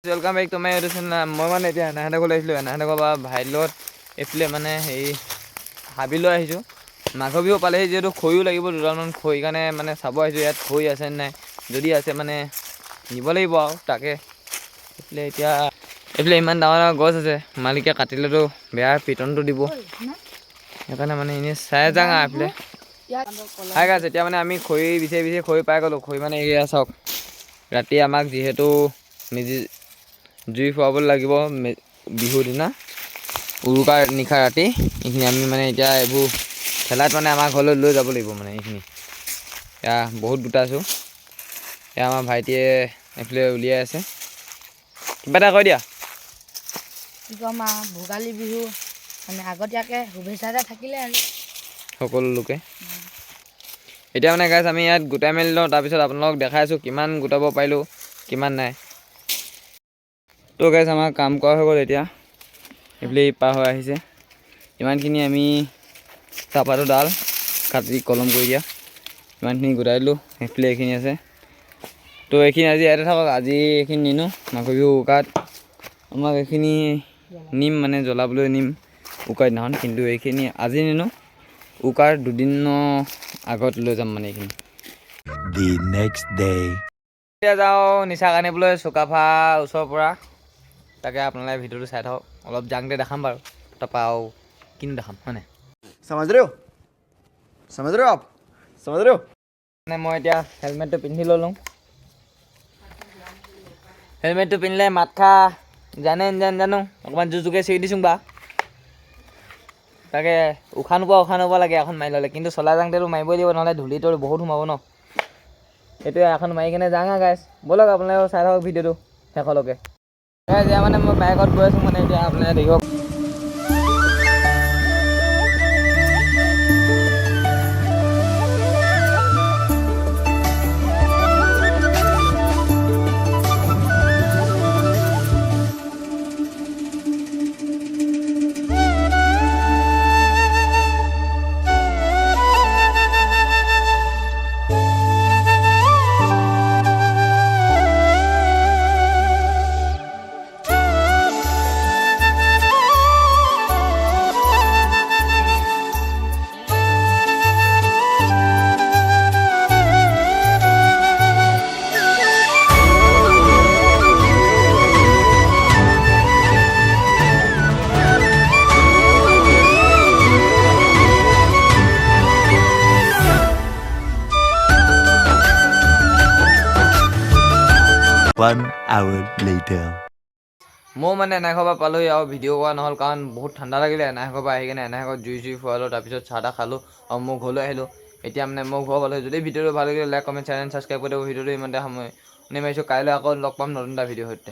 Welcome back तो मैं मैं মানে এতিয়া এনাহেঁতে ঘৰলৈ আহিছিলোঁ এনাহেঁতে ঘৰৰ পৰা ভাইৰ লগত এইফালে মানে হেৰি হাবি লৈ আহিছোঁ মাঘৰ বিহু পালেহি যিহেতু খৰিও লাগিব দুডালমান খৰি কাৰণে মানে চাব আহিছোঁ ইয়াত খৰি আছে নাই যদি আছে মানে নিব লাগিব আৰু তাকে এইফালে এতিয়া এইফালে ইমান ডাঙৰ ডাঙৰ গছ আছে মালিকে কাটিলেতো বেয়া পিটনটো দিব সেইকাৰণে মানে এনেই চাই যাওঁ এইফালে হাই গাইছ এতিয়া মানে আমি খৰি বিচাৰি বিচাৰি খৰি পাই গ'লোঁ খৰি মানে এয়া চাওক ৰাতি আমাক যিহেতু মেজি জুই ফুৱাব লাগিব বিহুৰ দিনা উৰুকাৰ নিশা ৰাতি এইখিনি আমি মানে এতিয়া এইবোৰ ঠেলাত মানে আমাৰ ঘৰলৈ লৈ যাব লাগিব মানে এইখিনি এয়া বহুত গোটাইছোঁ এয়া আমাৰ ভাইটিয়ে এইফালে উলিয়াই আছে কিবা এটা কৈ দিয়া ভোগালী বিহু মানে আগতীয়াকৈ শুভেচ্ছা এটা থাকিলে আৰু সকলো লোকে এতিয়া মানে গাইছ আমি ইয়াত গোটাই মেলি লওঁ তাৰপিছত আপোনালোকক দেখাই আছোঁ কিমান গোটাব পাৰিলোঁ কিমান নাই তো গাইছ আমাৰ কাম কৰা হৈ গ'ল এতিয়া এইফালে পাৰ হৈ আহিছে ইমানখিনি আমি চাহপাতৰ ডাল কাটি কলম কৰি দিয়া ইমানখিনি গোটাই দিলোঁ সেইফালে এইখিনি আছে তো এইখিনি আজি ইয়াতে থাকক আজি এইখিনি নিনো মাঘৰ বিহু উৰুকাত আমাক এইখিনি নিম মানে জ্বলাবলৈ নিম উৰুকাৰ দিনাখন কিন্তু এইখিনি আজি নিনো উৰুকাৰ দুদিনৰ আগত লৈ যাম মানে এইখিনি The next day এতিয়া যাওঁ নিচা আনিবলৈ চুকাফা ওচৰৰ পৰা তাকে আপোনালোকে ভিডিঅ'টো চাই থাকক অলপ জাংতে দেখাম বাৰু তাৰপৰা আৰু কিনো দেখাম হয় নাই समझ रहे हो आप समझ रहे हो মানে মই এতিয়া হেলমেটটো পিন্ধি ল'লোঁ হেলমেটটো পিন্ধিলে মাত খা জানো অকণমান জোকে চিৰি দিছোঁ বা তাকে উশাহ নোপোৱা লাগে এখন মাৰি ল'লে কিন্তু চলা যাওঁতেতো মাৰিবই লাগিব নহ'লে ধূলিটো বহুত সোমাব ন সেইটোৱে এখন মাৰি কিনে যাওঁ গাইছ ব'লক আপোনালোকে চাই থাকক ভিডিঅ'টো শেষলৈকে এতিয়া মানে মই বাইকত গৈ আছোঁ মানে এতিয়া আপোনালোকে দেখিব One hour later. মই মানে এনাঘৰ পৰা পালোহি আৰু ভিডিঅ' কৰা নহ'ল কাৰণ বহুত ঠাণ্ডা লাগিলে এনাঘৰ পৰা আহি কিনে এনাঘৰত জুই ফুৱালোঁ তাৰপিছত চাহ তাহ খালোঁ আৰু মই ঘৰলৈ আহিলোঁ এতিয়া মানে মই ঘৰ পালোহি যদি ভিডিঅ'টো ভাল লাগিলে লাইক কমেণ্ট চেনেল ছাবস্ক্ৰাইব কৰি দিব ভিডিঅ'টো ইমানতে সময় মাৰিছোঁ কাইলৈ আকৌ লগ পাম নতুন এটা ভিডিঅ'ৰ সৈতে